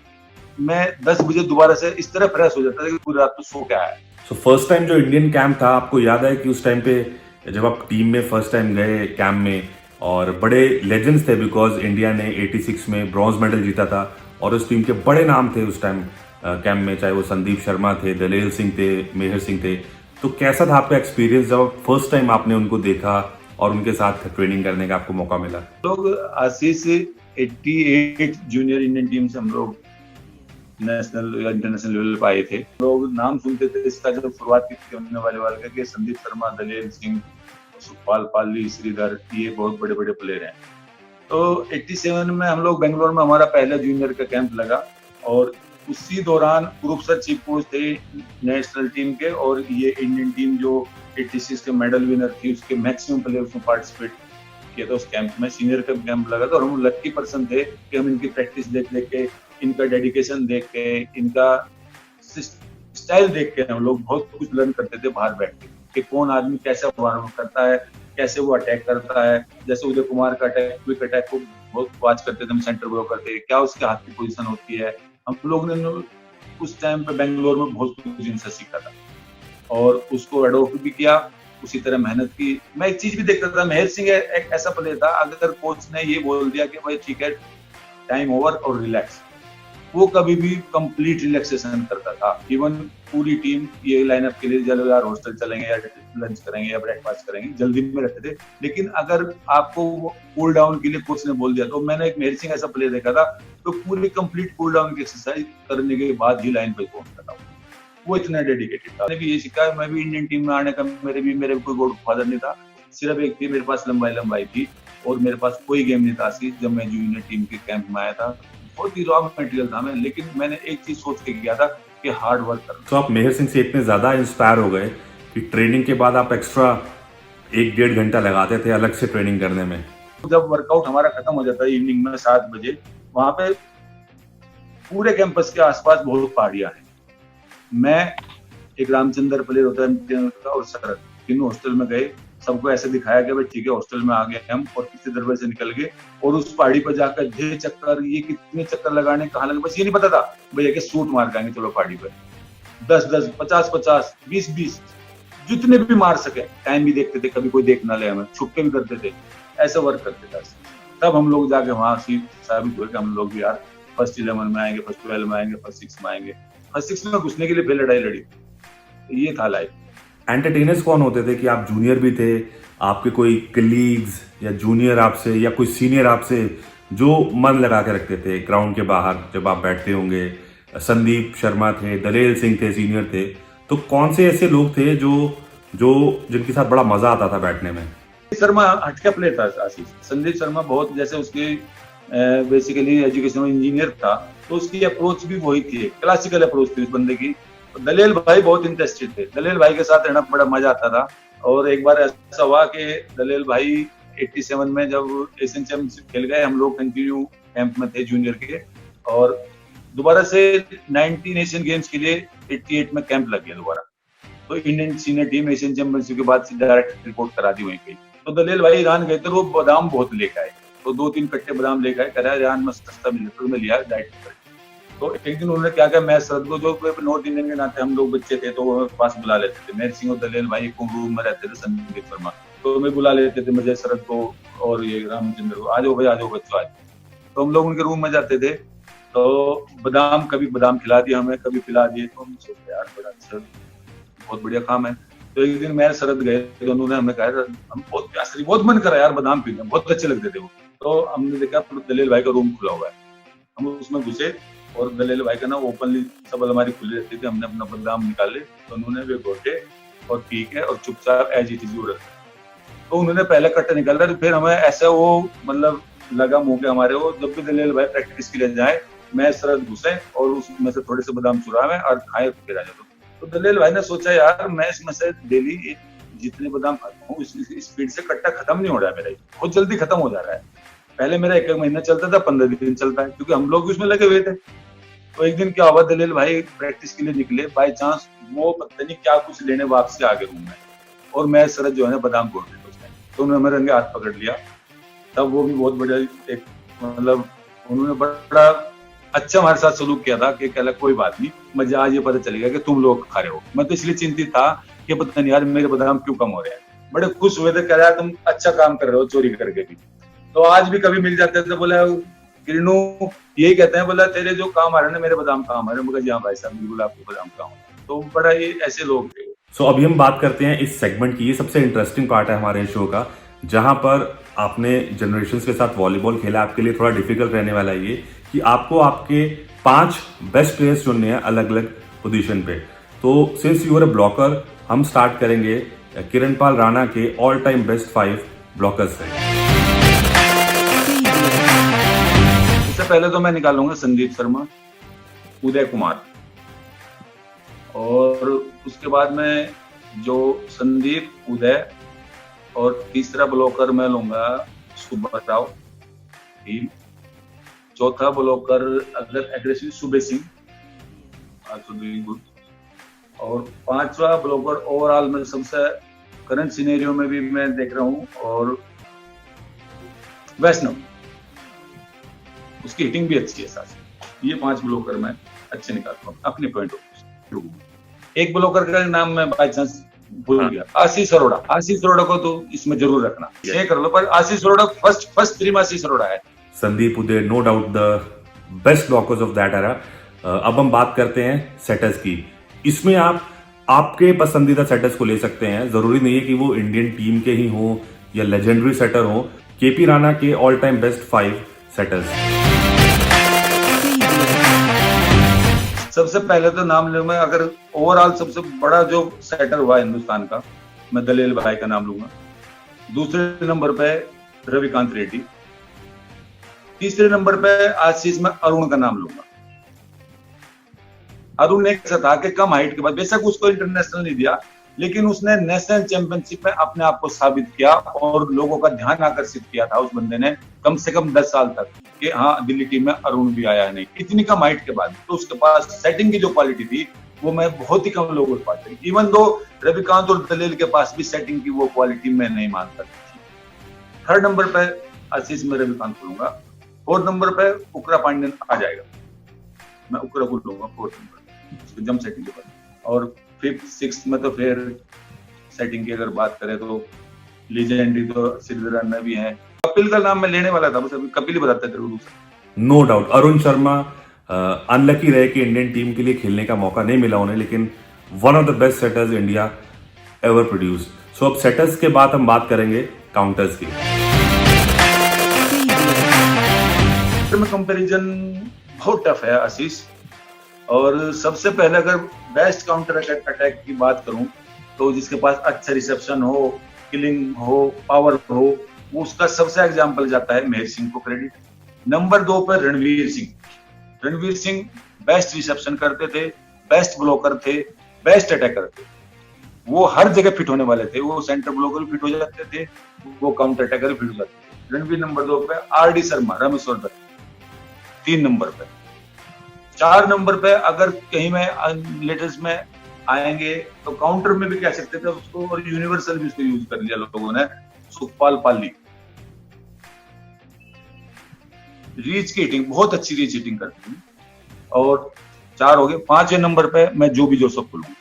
मैं 10 बजे दोबारा से इस तरह फ्रेश हो जाता था कि पूरी रात तो सो क्या है।
सो फर्स्ट टाइम जो इंडियन कैंप था, आपको याद है कि उस टाइम पे जब आप टीम में फर्स्ट टाइम गए कैंप में, और बड़े लेजेंड्स थे बिकॉज इंडिया ने 86 में ब्रॉन्ज मेडल जीता था और उस टीम के बड़े नाम थे उस टाइम कैंप में, चाहे वो संदीप शर्मा थे, दलेल सिंह थे, मेहर सिंह थे। तो कैसा था आपका एक्सपीरियंस जब फर्स्ट टाइम आपने उनको देखा और उनके साथ ट्रेनिंग करने का आपको मौका मिला?
लोग आशीष 88 जूनियर इंडियन टीम से हम लोग नेशनल या इंटरनेशनल लेवल पर आए थे। लोग नाम सुनते थे इसका, जब शुरुआत की थी हमने वॉलीबॉल का, कि संदीप शर्मा, दलेल सिंह, सुखपाल पाली, श्रीधर, ये बहुत बड़े बड़े प्लेयर हैं। तो 87 में हम लोग बेंगलोर में हमारा पहला जूनियर का कैंप लगा और उसी दौरान ग्रुप सर चीफ कोच थे नेशनल टीम के, और ये इंडियन टीम जो 86 के मेडल विनर थी उसके मैक्सिमम प्लेयर्स ने पार्टिसिपेट किया था उस कैंप में। सीनियर का कैंप लगा था और हम लकी पर्सन थे कि हम इनकी प्रैक्टिस देख के, इनका डेडिकेशन देख के, इनका स्टाइल देख के हम लोग बहुत कुछ लर्न करते थे बाहर बैठ के, कि कौन आदमी कैसे वार्म करता है, कैसे वो अटैक करता है। जैसे उदय कुमार का अटैक, क्विक अटैक को बहुत वॉच करते थे हम, सेंटर ब्रो करते, क्या उसके हाथ की पोजीशन होती है। हम लोग ने उस टाइम पे बेंगलोर में बहुत कुछ इनसे सीखा था और उसको अडोप्ट भी किया, उसी तरह मेहनत की। मैं एक चीज भी देखता था, महेश सिंह एक ऐसा प्लेयर था, अगर कोच ने ये बोल दिया कि भाई ठीक है टाइम ओवर और रिलैक्स, वो कभी भी कंप्लीट रिलैक्सेशन करता था। इवन पूरी टीम ये लाइनअप के लिए चलो यार हॉस्टल चलेंगे या लंच करेंगे या ब्रेकफास्ट करेंगे, जल्दी में रहते थे। लेकिन अगर आपको कूल डाउन के लिए कोच ने बोल दिया, तो मैंने एक महेश सिंह ऐसा प्लेयर देखा था तो पूरी कंप्लीट कूल डाउन की एक्सरसाइज करने के बाद ही लाइन पे पहुंचता था। वो इतना डेडिकेटेड था। मैंने भी ये सीखा, मैं भी इंडियन टीम में आने का मेरे कोई गॉड फादर नहीं था, सिर्फ एक थी मेरे पास लंबाई थी और मेरे पास कोई गेम नहीं था जब मैं जूनियर टीम के कैंप में आया था। बहुत ही रॉ मटेरियल था मैं, लेकिन मैंने एक चीज सोच के किया था कि हार्ड वर्क करना।
तो आप मेहर सिंह से इतने ज्यादा इंस्पायर हो गए कि ट्रेनिंग के बाद आप एक्स्ट्रा 1-1.5 घंटा लगाते थे अलग से ट्रेनिंग करने में।
जब वर्कआउट हमारा खत्म हो जाता है इवनिंग में 7 बजे, वहां पे पूरे कैंपस के आसपास बहुत पहाड़ियां हैं। मैं एक रामचंद्र प्लेयर होता है और शरद, तीनों हॉस्टल में गए, सबको ऐसे दिखाया कि भाई ठीक है हॉस्टल में आ गए हम, और किसी दरवाजे से निकल गए और उस पहाड़ी पर जाकर ये चक्कर, ये कितने चक्कर लगाने कहाँ लगे, बस ये नहीं पता था भैया कि सूट मार के आएंगे चलो पहाड़ी पर 10-10, 50-50, 20-20 जितने भी मार सके। टाइम भी देखते थे, कभी कोई देख ना ले, हमें छुप के भी करते थे, ऐसा वर्क करते थे। तब हम लोग जाके वहां साबित हुए कि हम लोग भी यार फर्स्ट 11 में आएंगे, फर्स्ट 12 में आएंगे, फर्स्ट 6 में आएंगे। फर्स्ट 6 में घुसने के लिए फिर लड़ाई लड़ी, ये था लाइफ।
एंटरटेनर्स कौन होते थे कि आप जूनियर भी थे, आपके कोई कलीग्स या जूनियर आपसे या कोई सीनियर आपसे जो मन लगा के रखते थे ग्राउंड के बाहर जब आप बैठते होंगे? संदीप शर्मा थे, दलेल सिंह थे, सीनियर थे, तो कौन से ऐसे लोग थे जो जिनके साथ बड़ा मजा आता था बैठने में?
शर्मा हटका प्लेयर था आशीष। संदीप शर्मा बहुत, जैसे उसके बेसिकली एजुकेशन इंजीनियर था तो उसकी अप्रोच भी वही थी, क्लासिकल अप्रोच थी उस बंदे की। दलेल भाई बहुत इंटरेस्टेड थे, दलेल भाई के साथ रहना बड़ा मजा आता था। और एक बार ऐसा हुआ कि दलेल भाई 87 में जब एशियन चैंपियनशिप खेल गए, हम लोग कंटिन्यू कैंप में थे जूनियर के, और दोबारा से 19 एशियन गेम्स के लिए 88 में कैंप लग गया दोबारा। तो Indian senior team Asian championship के बाद डायरेक्ट रिपोर्ट करा दी वहीं पे। तो दलेल भाई ईरान गए थे, वो बादाम बहुत लेकर आए, तो 2-3 कट्टे बादाम लेकर आए, करा ईरान में सस्ता मिल जाता, तो मैं लिया डाइट कर। तो एक दिन उन्होंने क्या किया, मैं सर को, जो नॉर्थ इंडियन के नाते हम लोग बच्चे थे तो वो पास बुला लेते थे। मेहर सिंह और दलेल भाई एक रूम में रहते थे, संदीप शर्मा, तो मैं बुला लेते थे मुझे, शरद को और ये रामचंद्र को, आ जाओ भाई, आ जाओ बच्चों, आज। तो हम लोग उनके रूम में जाते थे, तो बादाम, कभी बादाम खिला दिया हमें, कभी पिला दिए, तो हम सोचते यार बड़ा अच्छा, बहुत बढ़िया काम है। तो एक दिन मैं शरद गए, दोनों ने हमें कहा हम बहुत प्यास, बहुत मन करा यार बादाम पीने, बहुत अच्छे लगते थे वो। तो हमने देखा दलेल भाई का रूम खुला हुआ है, हम उसमें घुसे और दलेल भाई का ना ओपनली सब अलमारी खुली रहती थी, हमने अपना बादाम निकाले, तो उन्होंने वे घोटे और पी के और चुपचाप एज इट इज रखे। तो उन्होंने पहले कट्टे निकाला, तो फिर हमें ऐसा वो मतलब लगा मुंह के हमारे, वो जब भी दलेल भाई प्रैक्टिस के लिए जाए, मैं शरद घुसे और उसमें से थोड़े से बादाम चुरावे और खाए फिर आ जाते। तो दलेल भाई ने सोचा यार मैं इसमें से डेली जितने बादाम खाता हूँ इस स्पीड से कट्टा खत्म नहीं हो रहा है मेरा, बहुत जल्दी खत्म हो जा रहा है। पहले मेरा 1 महीना चलता था, 15 दिन चलता है, क्योंकि हम लोग भी उसमें लगे हुए थे। तो एक दिन क्या हुआ, दलेल भाई प्रैक्टिस के लिए निकले, बाय चांस वो पता नहीं क्या कुछ लेने वापसी आ गए रूम में, और मैं शरद जो है ना बादाम घोट रहे थे, तो उन्होंने मेरे रंगे हाथ पकड़ लिया। तब वो भी बहुत बढ़िया एक मतलब उन्होंने बड़ा अच्छा हमारे साथ सलूक किया था कि कहला कोई बात नहीं, मुझे आज ये पता चलेगा कि तुम लोग खा रहे हो। मैं तो इसलिए चिंतित था कि पता नहीं यार मेरे बादाम क्यों कम हो रहे हैं। बड़े खुश हुए थे, कह रहा तुम अच्छा काम कर रहे हो चोरी करके भी। तो आज भी कभी मिल जाते थे, बोला किरणू यही कहते हैं, बोला तेरे जो काम आ रहे हैं ना मेरे बादाम काम आ रहे हैं। मुझे हाँ भाई साहब बिल्कुल आपको बादाम काम। तो बड़ा ये ऐसे लोग थे।
सो अभी हम बात करते हैं इस सेगमेंट की, ये सबसे इंटरेस्टिंग पार्ट है हमारे शो का, जहां पर आपने जनरेशंस के साथ वॉलीबॉल खेला। आपके लिए थोड़ा डिफिकल्ट रहने वाला है ये कि आपको आपके 5 बेस्ट प्लेयर्स चुनने हैं अलग अलग पोजीशन पे। तो since you are a blocker, हम स्टार्ट करेंगे किरणपाल राणा के ऑल टाइम बेस्ट 5 ब्लॉकर्स से।
इससे पहले तो मैं निकालूंगा संदीप शर्मा, उदय कुमार, और उसके बाद में जो संदीप, उदय, और तीसरा ब्लॉकर मैं लूंगा सुब्बा राव, तीन। चौथा ब्लॉकर अगर एग्रेसिव सुबे सिंह, गुड। और पांचवा ब्लॉकर ओवरऑल में सबसे करंट सिनेरियो में भी मैं देख रहा हूँ, और वैष्णव, उसकी हिटिंग भी अच्छी है साथ। ये 5 ब्लॉकर मैं अच्छे निकालता हूँ अपने पॉइंट ऑफ व्यू। एक ब्लॉकर का नाम मैं बाई चांस भूल गया, आशीष अरोड़ा। आशीष अरोड़ा को तो इसमें जरूर रखना, ये कर लो, पर आशीष अरोड़ा फर्स्ट 3 में आशीष अरोड़ा है।
Sandeep, Uday, no doubt the best blockers of that era. अब हम बात करते हैं सेटर्स की। इसमें आप आपके पसंदीदा सेटर्स को ले सकते हैं, जरूरी नहीं है कि वो इंडियन टीम के ही हो या लेजेंडरी सेटर हो। केपी राणा के ऑल टाइम बेस्ट 5 सेटर्स।
सबसे पहले तो नाम लूंगा, अगर ओवरऑल सबसे बड़ा जो सेटर हुआ हिंदुस्तान का, मैं दलेल भाई का नाम लूंगा। दूसरे नंबर पे रविकांत रेड्डी, तीसरे नंबर पे आशीष में अरुण का नाम लूंगा। अरुण ने ऐसा था कि कम हाइट के बाद, बेशक उसको इंटरनेशनल नहीं दिया, लेकिन उसने नेशनल चैंपियनशिप में अपने आप को साबित किया और लोगों का ध्यान आकर्षित किया था उस बंदे ने कम से कम 10 साल तक, कि हाँ दिल्ली टीम में अरुण भी आया है। नहीं, इतनी कम हाइट के बाद तो उसके पास सेटिंग की जो क्वालिटी थी वो मैं बहुत ही कम लोगों को पाते, इवन दो रविकांत और दलेल के पास भी सेटिंग की वो क्वालिटी मैं नहीं मान सकती। थर्ड नंबर पे आशीष में रविकांत बोलूंगा। फोर्थ नंबर पे उकरा पांड्यन आ जाएगा, मैं उकरा को लूंगा फोर्थ नंबर, जम सेटिंग के बाद। और फिफ्थ सिक्स्थ में तो फिर सेटिंग की अगर बात करें तो लीजेंडरी तो सिद्धरान में भी है। कपिल का नाम मैं लेने वाला था, बस अभी कपिल ही बताते थे दूसरा।
No doubt Arun Sharma unlucky रहे कि इंडियन टीम के लिए खेलने का मौका नहीं मिला उन्हें, लेकिन one of the best setters India ever produce. So अब सेटर्स के बाद हम बात करेंगे काउंटर्स की।
में कंपैरिजन बहुत टफ है आशीष, और सबसे पहले अगर बेस्ट काउंटर अटैक की बात करूं तो जिसके पास अच्छा रिसेप्शन हो, किलिंग हो, पावर हो, वो उसका सबसे एग्जांपल जाता है मेहर सिंह को क्रेडिट। नंबर 2 पर रणवीर सिंह। रणवीर सिंह बेस्ट रिसेप्शन करते थे, बेस्ट ब्लॉकर थे, बेस्ट अटैकर थे, वो हर जगह फिट होने वाले थे। वो सेंटर ब्लॉकर भी फिट हो जाते थे, वो काउंटर अटैकर भी फिट हो जाते थे। रणवीर नंबर 2 पे, आर.डी. शर्मा, रामेश्वर दत्त 3 नंबर पे। 4 नंबर पे अगर कहीं में लेटेस्ट में आएंगे तो काउंटर में भी कह सकते थे उसको, और यूनिवर्सल भी उसको यूज कर लिया लोगों ने, सुखपाल पाली। रीच की हिटिंग बहुत अच्छी रीच हिटिंग करती है। और 4 हो गए। 5वें नंबर पे मैं जो भी जोसेफ को लूंगा।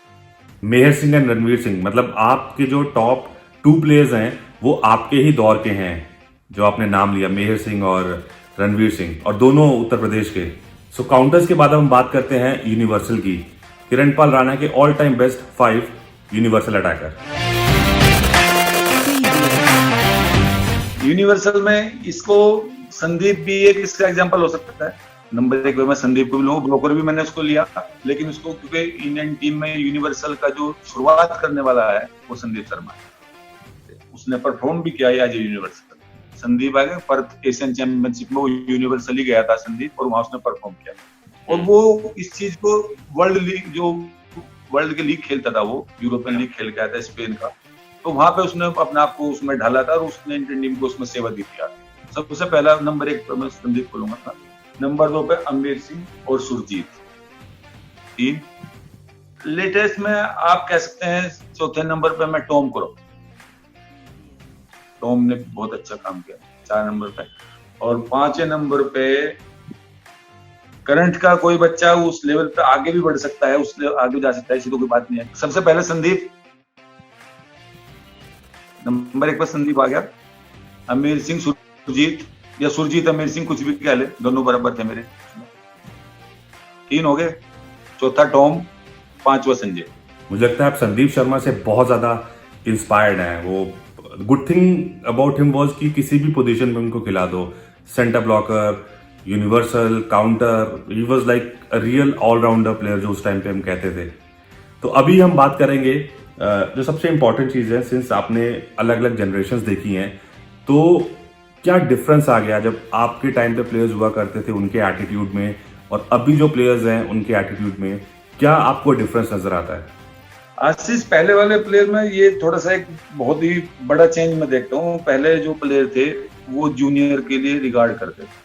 मेहर सिंह एंड रणवीर सिंह, मतलब आपके जो टॉप 2 प्लेयर्स हैं वो आपके ही दौर के हैं, जो आपने नाम लिया, मेहर सिंह और रणवीर सिंह, और दोनों उत्तर प्रदेश के। सो काउंटर्स के बाद हम बात करते हैं यूनिवर्सल की। किरणपाल राणा के all time best 5 universal attacker.
Universal में इसको संदीप भी एक इसका एग्जांपल हो सकता है। नंबर 1 पे मैं संदीप को भी लूंगा, ब्लॉकर भी मैंने उसको लिया, लेकिन उसको क्योंकि इंडियन टीम में यूनिवर्सल का जो शुरुआत करने वाला है वो संदीप शर्मा है, उसने परफॉर्म भी किया है एज यूनिवर्सल। संदीप आ गया पर्थ एशियन चैंपियनशिप में, वो यूनिवर्सली गया था संदीप, और वहां उसने परफॉर्म किया, और वो इस चीज को वर्ल्ड लीग, जो वर्ल्ड की लीग खेलता था, वो यूरोपियन लीग खेल के आया था स्पेन का, तो वहां पे उसने अपने आप को उसमें ढाला था, और उसने इंडियन टीम को उसमें सेवा दी थी। सबसे पहला नंबर 1 पे मैं संदीप को लूंगा था। नंबर 2 पे अमरीर सिंह और सुरजीत। 3 लेटेस्ट में आप कह सकते हैं। चौथे नंबर पे मैं टॉम को रखूं, टॉम ने बहुत अच्छा काम किया 4 नंबर पे। और 5वें नंबर पे करंट का कोई बच्चा उस लेवल पे आगे भी बढ़ सकता है, उस आगे जा सकता है, ऐसी तो कोई बात नहीं है। सबसे पहले संदीप, नंबर 1 पर संदीप आ गया। अमरीर सिंह, सुरजीत, या सुरजीत अमरीर सिंह, कुछ भी कह ले, दोनों बराबर थे मेरे। 3 हो गए। चौथा टॉम, 5वां संजय।
मुझे लगता है आप संदीप शर्मा से बहुत ज्यादा इंस्पायर्ड हैं। वो good thing about him was कि किसी भी पोजीशन में उनको खिला दो, centre blocker, universal, counter, he was like a real allrounder player, जो उस टाइम पे हम कहते थे। तो अभी हम बात करेंगे जो सबसे इंपॉर्टेंट चीज है, सिंस आपने अलग अलग जनरेशंस देखी हैं, तो क्या डिफरेंस आ गया जब आपके टाइम पे प्लेयर्स हुआ करते थे, उनके एटीट्यूड में और अभी जो प्लेयर्स हैं उनके एटीट्यूड में, क्या आपको डिफरेंस नजर आता है?
आशीष, पहले वाले प्लेयर में ये थोड़ा सा एक बहुत ही बड़ा चेंज मैं देखता हूँ। पहले जो प्लेयर थे वो जूनियर के लिए रिगार्ड करते थे,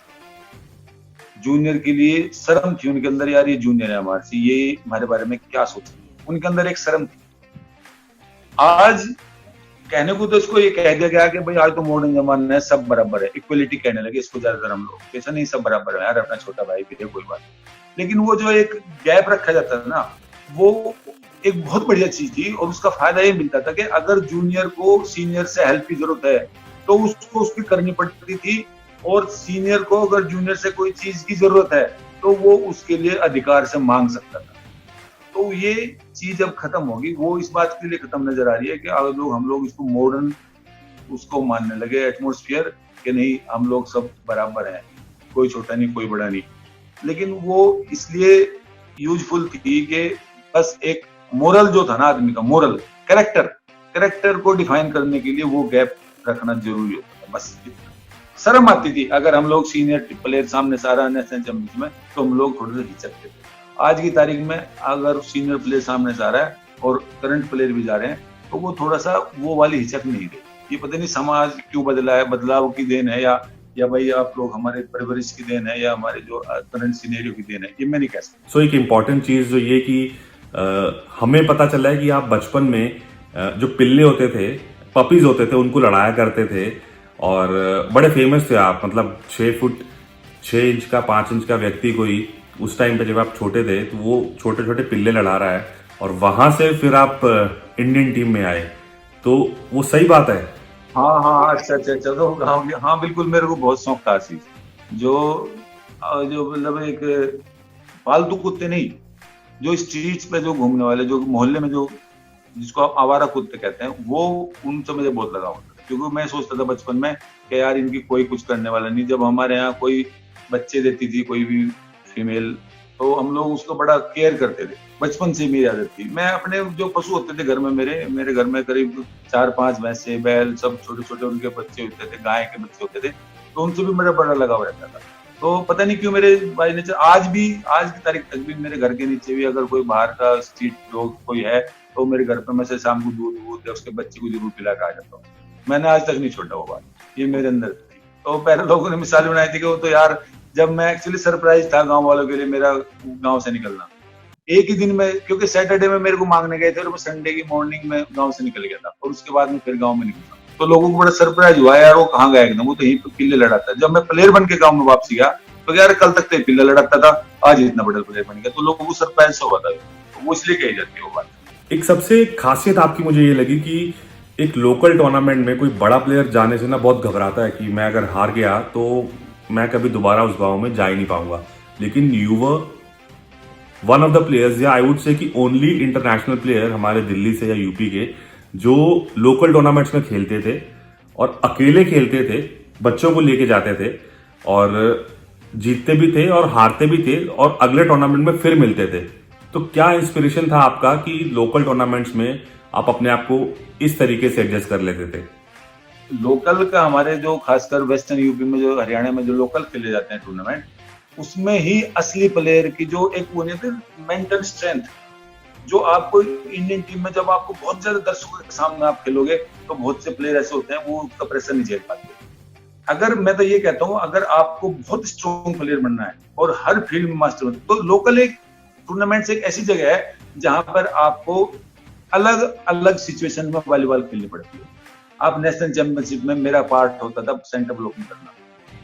जूनियर के लिए शर्म थी उनके अंदर, यार ये जूनियर है हमारे से, ये हमारे बारे में क्या सोचेंगे, उनके अंदर एक शर्म थी। आज कहने को तो इसको ये कह दिया गया कि भाई आज तो मॉडर्न जमाना है, सब बराबर है, इक्वलिटी कहने लगे इसको ज्यादातर हम लोग। ऐसा नहीं, सब बराबर है यार, अपना छोटा भाई भी है, कोई बात नहीं। लेकिन वो जो एक गैप रखा जाता था ना, वो एक बहुत बढ़िया चीज थी। और उसका फायदा ये मिलता था कि अगर जूनियर को सीनियर से हेल्प की जरूरत है तो उसको उसकी करनी पड़ती थी, और सीनियर को अगर जूनियर से कोई चीज की जरूरत है तो वो उसके लिए अधिकार से मांग सकता था। तो ये चीज अब खत्म होगी, वो इस बात के लिए खत्म नजर आ रही है कि हम लोग इसको मॉडर्न उसको मानने लगे, एटमॉस्फेयर, कि नहीं हम लोग सब बराबर हैं, कोई छोटा नहीं कोई बड़ा नहीं। लेकिन वो इसलिए यूजफुल थी कि बस एक मोरल जो था ना आदमी का, मोरल कैरेक्टर को डिफाइन करने के लिए वो गैप रखना जरूरी होता था, बस। शर्म आती थी अगर हम लोग सीनियर प्लेयर सामने से आ रहा है नेशनल चैंपियनशिप में, तो हम लोग थोड़े से हिचकते थे। आज की तारीख में अगर सीनियर प्लेयर सामने से आ रहा है और करंट प्लेयर भी जा रहे हैं, तो वो थोड़ा सा वो वाली हिचक नहीं रही। ये पता नहीं समाज क्यों बदला है, बदलाव की देन है, या भाई आप लोग हमारे परवरिश की देन है, या हमारे जो करंट सिनेरियो की देन है, ये मैं नहीं कह सकता।
सो एक इम्पॉर्टेंट चीज जो ये कि हमें पता चला है कि आप बचपन में जो पिल्ले होते थे, पपीज होते थे, उनको लड़ाया करते थे और बड़े फेमस थे आप। मतलब 6 फुट 6 इंच का 5 इंच का व्यक्ति कोई उस टाइम पे जब आप छोटे थे, तो वो छोटे छोटे पिल्ले लड़ा रहा है, और वहां से फिर आप इंडियन टीम में आए, तो वो सही बात है?
हाँ, अच्छा, तो हाँ बिल्कुल, मेरे को बहुत शौक था चीज, जो मतलब एक पालतू कुत्ते नहीं, जो स्ट्रीट्स पे जो घूमने वाले, जो मोहल्ले में जो जिसको आप आवारा कुत्ते कहते हैं, वो उनसे मुझे बहुत लगाव होता था। क्योंकि मैं सोचता था बचपन में कि यार इनकी कोई कुछ करने वाला नहीं। जब हमारे यहाँ कोई बच्चे देती थी कोई भी फीमेल, तो हम लोग उसको बड़ा केयर करते थे, बचपन से मेरी आदत थी। मैं अपने जो पशु होते थे घर में, मेरे घर में करीब 4-5 भैंसे, बैल, सब छोटे छोटे उनके बच्चे होते थे, गाय के बच्चे होते थे, तो उनसे भी मेरा बड़ा लगाव रहता था। तो पता नहीं क्यों मेरे बाई नेचर आज की तारीख तक भी मेरे घर के नीचे भी अगर कोई बाहर का स्ट्रीट डॉग कोई है, तो मेरे घर पर मैं से शाम को दूध या उसके बच्चे को जरूर पिला के आ जाता हूँ। मैंने आज तक नहीं छोड़ा वो बात, ये मेरे अंदर थी। तो पहले लोगों ने मिसाल बनाई थी कि वो तो यार, जब मैं एक्चुअली सरप्राइज था गांव वालों के लिए मेरा गांव से निकलना, एक ही दिन में, क्योंकि सैटरडे में मेरे को मांगने गए थे और मैं संडे की मॉर्निंग में गांव से निकल गया था, और उसके बाद में फिर गांव में निकला। तो लोगों को बड़ा सरप्राइज हुआ, यार वो कहाँ गया एकदम, वो तो यहीं पे पिल्ले लड़ाता है। जब मैं प्लेयर बन के गांव में वापसी गया, तो यार कल तक तो पिल्ले लड़ाता था, आज इतना बड़ा प्लेयर बन गया, तो लोगों को सरप्राइज हुआ था। तो वो इसलिए कही जाती है वो बात।
एक सबसे खासियत आपकी मुझे ये लगी कि एक लोकल टूर्नामेंट में कोई बड़ा प्लेयर जाने से ना बहुत घबराता है कि मैं अगर हार गया तो मैं कभी दोबारा उस गांव में जा ही नहीं पाऊंगा। लेकिन you were one of the players, या आई वुड से कि ओनली इंटरनेशनल प्लेयर हमारे दिल्ली से या यूपी के, जो लोकल टूर्नामेंट्स में खेलते थे और अकेले खेलते थे, बच्चों को लेके जाते थे और जीतते भी थे और हारते भी थे और अगले टूर्नामेंट में फिर मिलते थे। तो क्या इंस्पिरेशन था आपका कि लोकल टूर्नामेंट्स में आप अपने आप को इस तरीके से एडजस्ट कर लेते थे?
लोकल का हमारे जो खासकर वेस्टर्न यूपी में, जो हरियाणा में जो लोकल खेले जाते हैं टूर्नामेंट, उसमें ही असली प्लेयर की जो एक वो नहीं थी मेंटल स्ट्रेंथ, जो आपको इंडियन टीम में जब आपको बहुत ज्यादा दर्शकों के सामने आप खेलोगे, तो बहुत से प्लेयर ऐसे होते हैं वो उसका प्रेशर नहीं झेल पाते। अगर मैं तो ये कहता हूँ, अगर आपको बहुत स्ट्रॉन्ग प्लेयर बनना है और हर फील्ड में मास्टर बनना है, तो लोकल एक टूर्नामेंट एक ऐसी जगह है जहां पर आपको अलग अलग सिचुएशन में वॉलीबॉल खेलनी पड़ती है। आप नेशनल चैंपियनशिप में, मेरा पार्ट होता था सेंटर ब्लॉकिंग करना,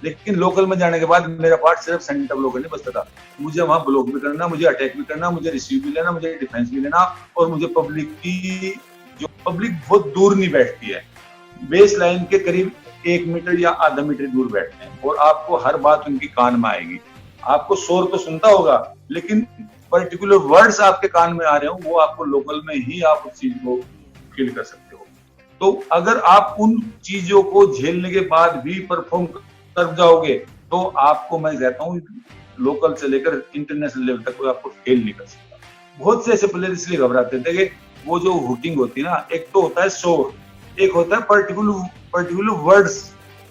लेकिन लोकल में जाने के बाद मेरा पार्ट सिर्फ सेंटर ब्लॉक नहीं बचता था, मुझे वहां ब्लॉक भी करना, मुझे अटैक भी करना, मुझे रिसीव भी लेना, मुझे डिफेंस भी लेना, और मुझे पब्लिक की, जो पब्लिक बहुत दूर नहीं बैठती है, बेस लाइन के करीब 1 मीटर या आधा मीटर दूर बैठते हैं, और आपको हर बात उनकी कान में आएगी। आपको शोर तो सुनता होगा, लेकिन पर्टिकुलर वर्ड्स आपके कान में आ रहे हो, वो आपको लोकल में ही आप उस चीज को फील कर सकते हो। तो अगर आप उन चीजों को झेलने के बाद भी परफॉर्म कर जाओगे, तो आपको मैं कहता हूँ लोकल से लेकर इंटरनेशनल लेवल तक कोई आपको फेल नहीं कर सकता। बहुत से ऐसे प्लेयर इसलिए घबराते थे कि वो जो हुटिंग होती है ना, एक तो होता है शोर, एक होता है पर्टिकुलर वर्ड्स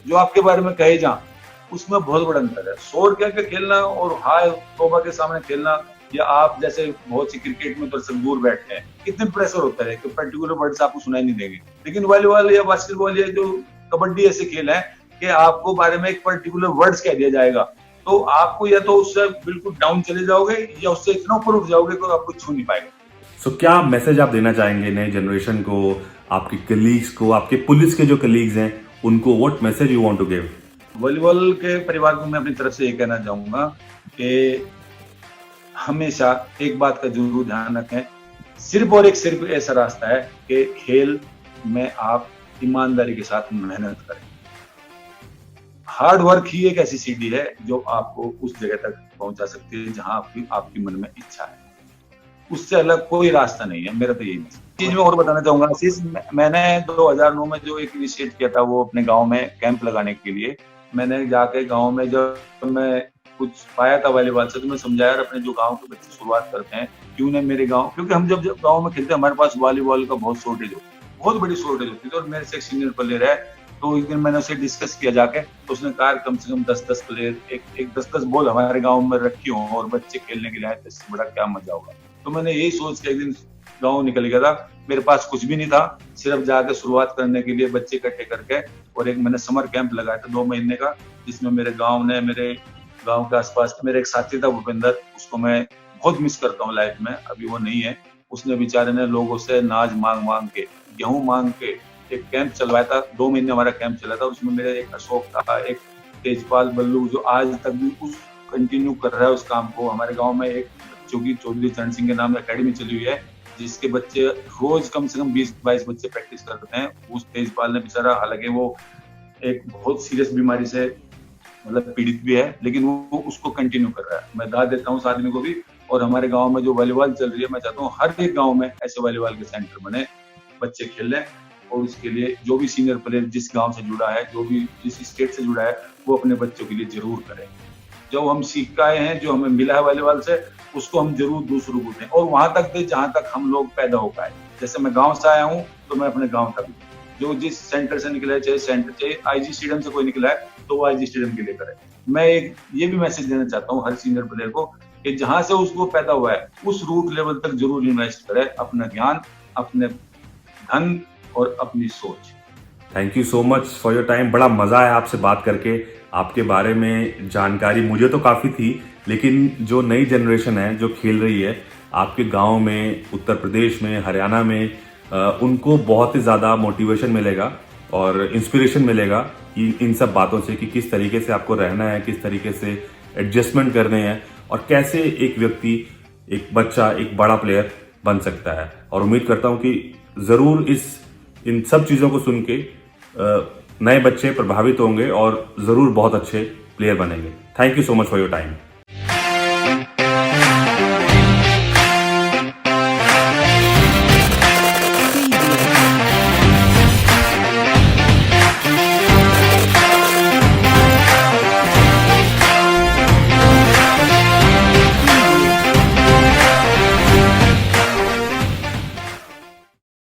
जो आपके बारे में कहे जाएं, उसमें बहुत बड़ा अंतर है। 100 रुपया का खेलना और हाय तौबा के सामने खेलना, या आप जैसे बहुत सी क्रिकेट में दर्शक दूर बैठे हैं, कितने प्रेशर होता है कि पर्टिकुलर वर्ड्स आपको सुनाई नहीं देंगे। लेकिन वॉलीबॉल या बास्केटबॉल या जो कबड्डी ऐसे खेल है कि आपको बारे में एक पर्टिकुलर वर्ड्स कह दिया जाएगा, तो आपको या तो उससे बिल्कुल डाउन चले जाओगे या उससे इतना ऊपर उठ जाओगे कि आपको छू नहीं पाएगा।
सो क्या मैसेज आप देना चाहेंगे नए जनरेशन को, आपके कलीग्स को, आपके पुलिस के जो कलीग्स हैं उनको, what message you want to give?
Volleyball के परिवार को मैं अपनी तरफ से ये कहना चाहूंगा कि हमेशा एक बात का जरूर ध्यान रखें, सिर्फ ऐसा रास्ता है कि खेल में आप ईमानदारी के साथ मेहनत करें। हार्ड वर्क ही एक ऐसी सीढ़ी है जो आपको उस जगह तक पहुंचा सकती है जहां आपकी मन में इच्छा है। उससे अलग कोई रास्ता नहीं है, मेरा तो यही चीज मैं और बताना चाहूंगा आशीष। मैंने 2009 में जो एक इनिशिएट किया था वो अपने गांव में कैंप लगाने के लिए, मैंने जाके गांव में जब मैं कुछ पाया था वॉलीबॉल से, तो मैं समझाया अपने जो गांव के बच्चे शुरुआत करते हैं क्यों ना मेरे गांव, क्योंकि हम जब गांव में खेलते हैं हमारे पास वॉलीबॉल का बहुत शॉर्टेज होती है, बहुत बड़ी शॉर्टेज होती है। और मेरे से एक सीनियर प्लेयर है, तो एक दिन मैंने उसे डिस्कस किया जाके, तो उसने कहा कम से कम 10-10 प्लेयर, एक 10-10 बॉल हमारे गाँव में रखी हो और बच्चे खेलने के लिए आए, तो इससे बड़ा क्या मजा होगा। तो मैंने यही सोच के एक दिन गाँव निकल गया था, मेरे पास कुछ भी नहीं था, सिर्फ जाके शुरुआत करने के लिए बच्चे इकट्ठे करके, और एक मैंने समर कैंप लगाया था 2 महीने का, जिसमें मेरे गांव के आसपास मेरे एक साथी था भूपेंद्र, उसको मैं बहुत मिस करता हूँ लाइफ में, अभी वो नहीं है। उसने बेचारे ने लोगों से नाज मांग के, गेहूं मांग के एक कैंप चलवाया था। 2 महीने हमारा कैंप चला था, उसमें मेरे एक अशोक था, एक तेजपाल बल्लू, जो आज तक भी उस कंटिन्यू कर रहा है उस काम को। हमारे गाँव में एक बच्चों की चौधरी चरण सिंह के नाम अकेडमी चली हुई है, जिसके बच्चे रोज कम से कम 20-22 बच्चे प्रैक्टिस करते हैं। उस तेजपाल ने बेचारा, हालांकि वो एक बहुत सीरियस बीमारी से मतलब पीड़ित भी है, लेकिन वो उसको कंटिन्यू कर रहा है। मैं दाद देता हूँ उस आदमी को भी। और हमारे गांव में जो वॉलीबॉल चल रही है, मैं चाहता हूँ हर एक गांव में ऐसे वॉलीबॉल के सेंटर बने, बच्चे खेलें। और उसके लिए जो भी सीनियर प्लेयर जिस गांव से जुड़ा है, जो भी जिस स्टेट से जुड़ा है, वो अपने बच्चों के लिए जरूर करें। जो हम सीख के आए हैं, जो हमें मिला है वॉलीबॉल से, उसको हम जरूर दूसरों को दें, और वहां तक दें जहां तक हम लोग पैदा हो पाए। जैसे मैं गांव से आया हूँ, तो मैं अपने गांव तक, जो जिस सेंटर से निकला है, चाहे आईजी स्टेडियम से कोई निकला है, तो वो आईजी स्टेडियम के लिए करे। मैं एक ये भी मैसेज देना चाहता हूँ हर सीनियर प्लेयर को कि जहां से उसको पैदा हुआ है, उस रूट लेवल तक जरूर इन्वेस्ट करे, अपना ज्ञान, अपने धन और अपनी सोच।
Thank you so much for your time. बड़ा मजा आया आपसे बात करके, आपके बारे में जानकारी मुझे तो काफी थी, लेकिन जो नई जनरेशन है जो खेल रही है आपके गांव में, उत्तर प्रदेश में, हरियाणा में, उनको बहुत ही ज्यादा मोटिवेशन मिलेगा और इंस्पिरेशन मिलेगा इन सब बातों से कि किस तरीके से आपको रहना है, किस तरीके से एडजस्टमेंट करने हैं, और कैसे एक व्यक्ति, एक बच्चा एक बड़ा प्लेयर बन सकता है। और उम्मीद करता हूं कि जरूर इन सब चीजों को सुन के नए बच्चे प्रभावित होंगे और जरूर बहुत अच्छे प्लेयर बनेंगे। Thank you so much for your time.